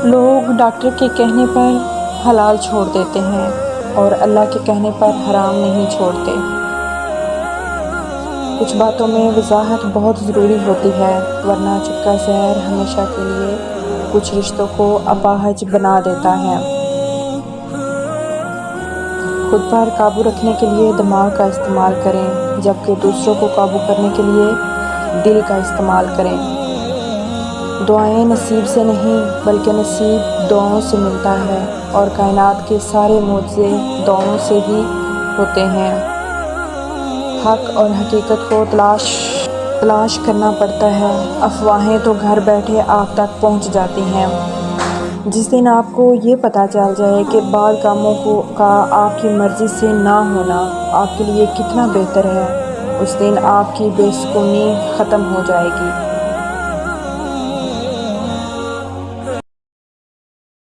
لوگ ڈاکٹر کے کہنے پر حلال چھوڑ دیتے ہیں اور اللہ کے کہنے پر حرام نہیں چھوڑتے۔ کچھ باتوں میں وضاحت بہت ضروری ہوتی ہے، ورنہ چپکا زہر ہمیشہ کے لیے کچھ رشتوں کو اپاہج بنا دیتا ہے۔ خود پر قابو رکھنے کے لیے دماغ کا استعمال کریں، جبکہ دوسروں کو قابو کرنے کے لیے دل کا استعمال کریں۔ دعائیں نصیب سے نہیں بلکہ نصیب دعاؤں سے ملتا ہے، اور کائنات کے سارے معجزے دعاؤں سے ہی ہوتے ہیں۔ حق اور حقیقت کو تلاش کرنا پڑتا ہے، افواہیں تو گھر بیٹھے آپ تک پہنچ جاتی ہیں۔ جس دن آپ کو یہ پتہ چل جائے کہ بعض کاموں کا آپ کی مرضی سے نہ ہونا آپ کے لیے کتنا بہتر ہے، اس دن آپ کی بے سکونی ختم ہو جائے گی۔